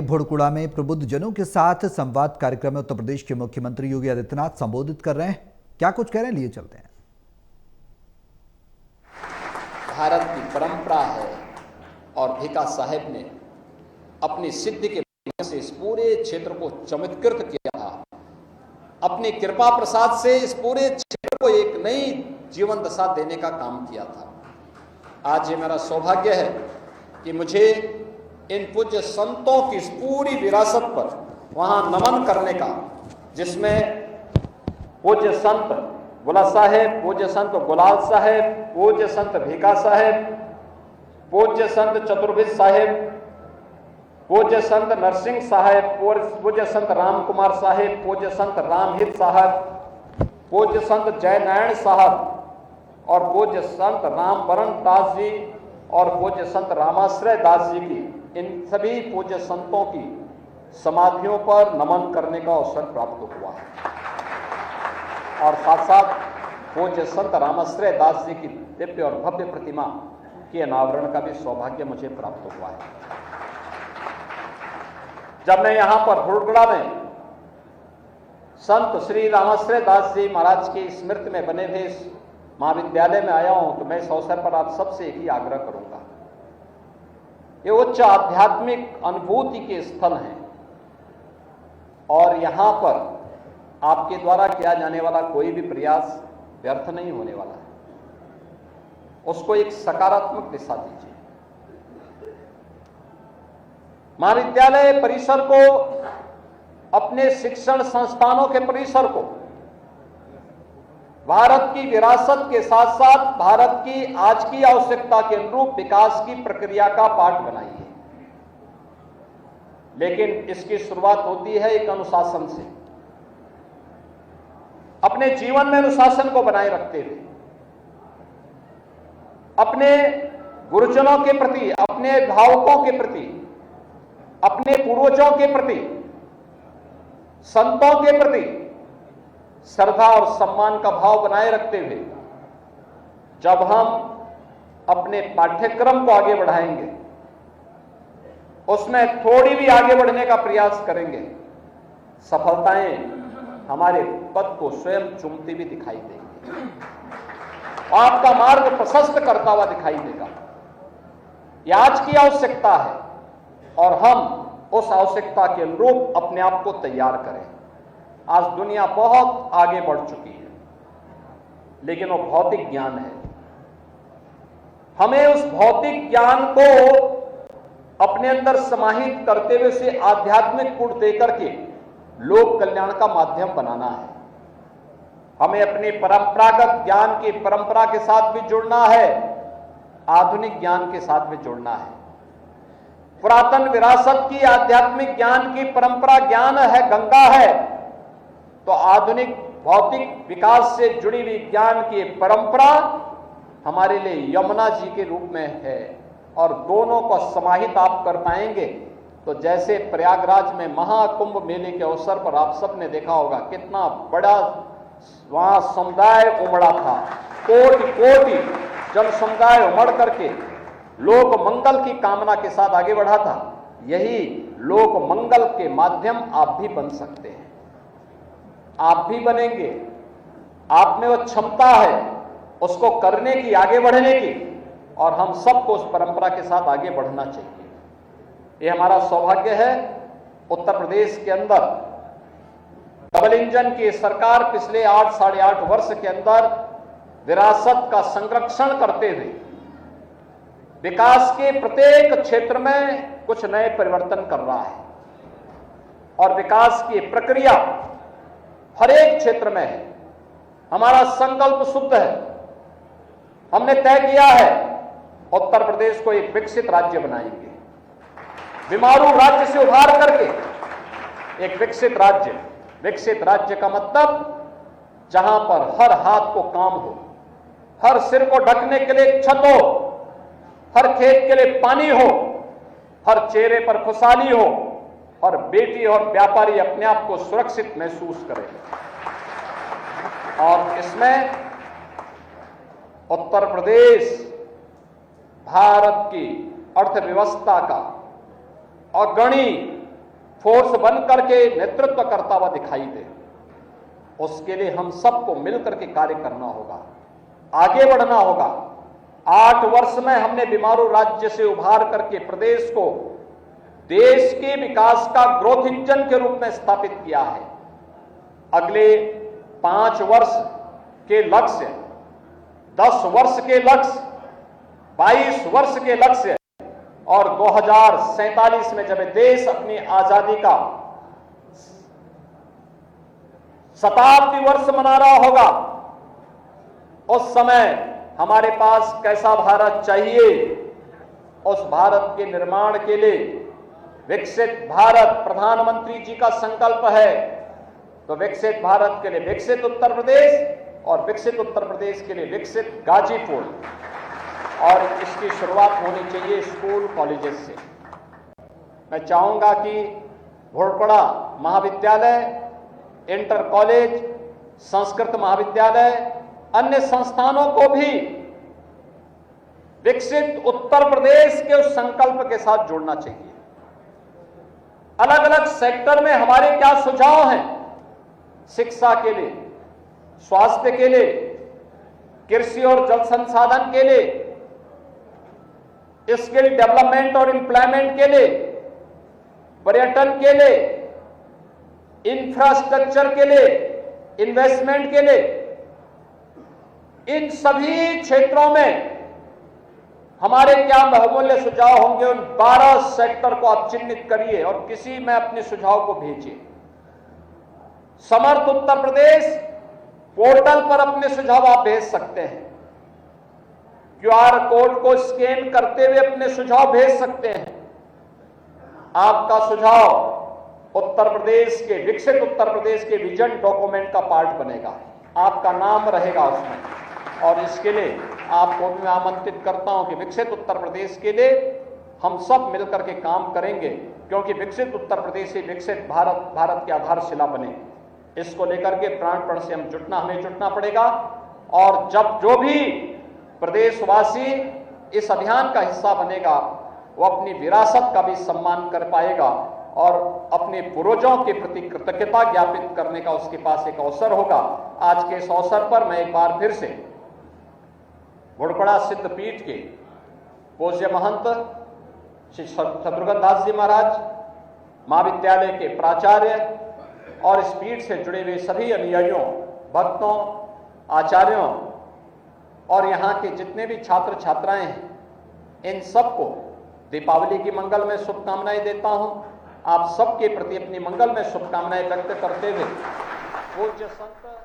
भोड़कुड़ा में प्रबुद्ध जनों के साथ संवाद कार्यक्रम में उत्तर प्रदेश के मुख्यमंत्री योगी आदित्यनाथ संबोधित कर रहे हैं। क्या कुछ कह रहे हैं, लिए चलते हैं। भारत की परंपरा है और भीका साहेब ने अपनी सिद्धि के से इस पूरे क्षेत्र को चमत्कृत किया था। अपनी कृपा प्रसाद से इस पूरे क्षेत्र को एक नई जीवन दशा देने का काम किया था। आज ये मेरा सौभाग्य है कि मुझे इन पूज्य संतों की इस पूरी विरासत पर वहां नमन करने का, जिसमें पूज्य संत बुला साहेब, पूज्य संत गुलाल साहेब, पूज्य संत भीका साहेब, पूज्य संत चतुर्भुज साहेब, पूज्य संत नरसिंह साहेब, पूज्य संत राम कुमार साहेब, पूज्य संत रामहित साहब, पूज्य संत जयनारायण साहब और पूज्य संत रामवरण दास जी और पूज्य संत रामाश्रय दास जी की, इन सभी पूज्य संतों की समाधियों पर नमन करने का अवसर प्राप्त हुआ है। और साथ साथ पूज्य संत रामाश्रय दास जी की दिव्य और भव्य प्रतिमा के अनावरण का भी सौभाग्य मुझे प्राप्त हुआ है। जब मैं यहां पर भोड़कुड़ा में संत श्री रामाश्रय दास जी महाराज की स्मृति में बने हुए इस महाविद्यालय में आया हूं, तो मैं इस अवसर पर आप सबसे एक ही आग्रह करूंगा। ये उच्च आध्यात्मिक अनुभूति के स्थल हैं और यहां पर आपके द्वारा किया जाने वाला कोई भी प्रयास व्यर्थ नहीं होने वाला है। उसको एक सकारात्मक दिशा दीजिए। महाविद्यालय परिसर को, अपने शिक्षण संस्थानों के परिसर को भारत की विरासत के साथ साथ भारत की आज की आवश्यकता के अनुरूप विकास की प्रक्रिया का पार्ट बनाइए। लेकिन इसकी शुरुआत होती है एक अनुशासन से। अपने जीवन में अनुशासन को बनाए रखते हुए अपने गुरुजनों के प्रति, अपने अभिभावकों के प्रति, अपने पूर्वजों के प्रति, संतों के प्रति श्रद्धा और सम्मान का भाव बनाए रखते हुए जब हम अपने पाठ्यक्रम को आगे बढ़ाएंगे, उसमें थोड़ी भी आगे बढ़ने का प्रयास करेंगे, सफलताएं हमारे पद को स्वयं चूमती भी दिखाई देंगी। आपका मार्ग प्रशस्त करता हुआ दिखाई देगा। यह आज की आवश्यकता है और हम उस आवश्यकता के अनुरूप अपने आप को तैयार करें। आज दुनिया बहुत आगे बढ़ चुकी है, लेकिन वो भौतिक ज्ञान है। हमें उस भौतिक ज्ञान को अपने अंदर समाहित करते हुए उसे आध्यात्मिक गुण देकर के लोक कल्याण का माध्यम बनाना है। हमें अपने परंपरागत ज्ञान की परंपरा के साथ भी जुड़ना है, आधुनिक ज्ञान के साथ भी जुड़ना है। पुरातन विरासत की आध्यात्मिक ज्ञान की परंपरा ज्ञान है, गंगा है, तो आधुनिक भौतिक विकास से जुड़ी हुई ज्ञान की परंपरा हमारे लिए यमुना जी के रूप में है। और दोनों को समाहित आप कर पाएंगे तो जैसे प्रयागराज में महाकुंभ मेले के अवसर पर आप सबने देखा होगा कितना बड़ा वहां समुदाय उमड़ा था, कोटि कोटि जन समुदाय उमड़ करके लोक मंगल की कामना के साथ आगे बढ़ा था। यही लोक मंगल के माध्यम आप भी बन सकते हैं, आप भी बनेंगे। आप में वो क्षमता है उसको करने की, आगे बढ़ने की, और हम सबको उस परंपरा के साथ आगे बढ़ना चाहिए। ये हमारा सौभाग्य है। उत्तर प्रदेश के अंदर डबल इंजन की सरकार पिछले 8 साढ़े 8 वर्ष के अंदर विरासत का संरक्षण करते हुए विकास के प्रत्येक क्षेत्र में कुछ नए परिवर्तन कर रहा है और विकास की प्रक्रिया हर एक क्षेत्र में है। हमारा संकल्प शुद्ध है। हमने तय किया है उत्तर प्रदेश को एक विकसित राज्य बनाएंगे, बीमारू राज्य से उभार करके एक विकसित राज्य। विकसित राज्य का मतलब जहां पर हर हाथ को काम हो, हर सिर को ढकने के लिए छत हो, हर खेत के लिए पानी हो, हर चेहरे पर खुशहाली हो और बेटी और व्यापारी अपने आप को सुरक्षित महसूस करें। और इसमें उत्तर प्रदेश भारत की अर्थव्यवस्था का अग्रणी फोर्स बन करके नेतृत्व करता हुआ दिखाई दे। उसके लिए हम सबको मिलकर के कार्य करना होगा, आगे बढ़ना होगा। 8 वर्ष में हमने बीमारू राज्य से उभार करके प्रदेश को देश के विकास का ग्रोथ इंजन के रूप में स्थापित किया है। अगले 5 वर्ष के लक्ष्य, 10 वर्ष के लक्ष्य, 22 वर्ष के लक्ष्य और 2047 में जब देश अपनी आजादी का शताब्दी वर्ष मना रहा होगा, उस समय हमारे पास कैसा भारत चाहिए, उस भारत के निर्माण के लिए विकसित भारत प्रधानमंत्री जी का संकल्प है। तो विकसित भारत के लिए विकसित उत्तर प्रदेश और विकसित उत्तर प्रदेश के लिए विकसित गाजीपुर, और इसकी शुरुआत होनी चाहिए स्कूल कॉलेजेस से। मैं चाहूंगा कि घोड़पड़ा महाविद्यालय, इंटर कॉलेज, संस्कृत महाविद्यालय, अन्य संस्थानों को भी विकसित उत्तर प्रदेश के उस संकल्प के साथ जोड़ना चाहिए। अलग अलग सेक्टर में हमारे क्या सुझाव हैं, शिक्षा के लिए, स्वास्थ्य के लिए, कृषि और जल संसाधन के लिए, स्किल डेवलपमेंट और एम्प्लॉयमेंट के लिए, पर्यटन के लिए, इंफ्रास्ट्रक्चर के लिए, इन्वेस्टमेंट के लिए, इन सभी क्षेत्रों में हमारे क्या बहुमूल्य सुझाव होंगे। उन 12 सेक्टर को आप चिन्हित करिए और किसी में अपने सुझाव को भेजिए। समर्थ उत्तर प्रदेश पोर्टल पर अपने सुझाव आप भेज सकते हैं। क्यूआर कोड को स्कैन करते हुए अपने सुझाव भेज सकते हैं। आपका सुझाव उत्तर प्रदेश के, विकसित उत्तर प्रदेश के विजन डॉक्यूमेंट का पार्ट बनेगा, आपका नाम रहेगा उसमें। और इसके लिए आपको मैं आमंत्रित करता हूं कि विकसित उत्तर प्रदेश के लिए हम सब मिलकर के काम करेंगे, क्योंकि विकसित उत्तर प्रदेश से विकसित भारत, भारत की आधारशिला बने। इसको लेकर के प्राणपण से हमें जुटना पड़ेगा। और जब जो भी प्रदेशवासी इस अभियान का हिस्सा बनेगा, वो अपनी विरासत का भी सम्मान कर पाएगा और अपने पूर्वजों के प्रति कृतज्ञता ज्ञापित करने का उसके पास एक अवसर होगा। आज के इस अवसर पर मैं एक बार फिर से घोड़पड़ा सिद्ध पीठ के पूज्य महंत श्री शत्रुघ्न दास जी महाराज, महाविद्यालय के प्राचार्य और इस पीठ से जुड़े हुए सभी अनुयायियों, भक्तों, आचार्यों और यहाँ के जितने भी छात्र छात्राएं हैं, इन सबको दीपावली की मंगलमय शुभकामनाएं देता हूं। आप सबके प्रति अपनी मंगलमय शुभकामनाएं व्यक्त करते हुए पूज्य संत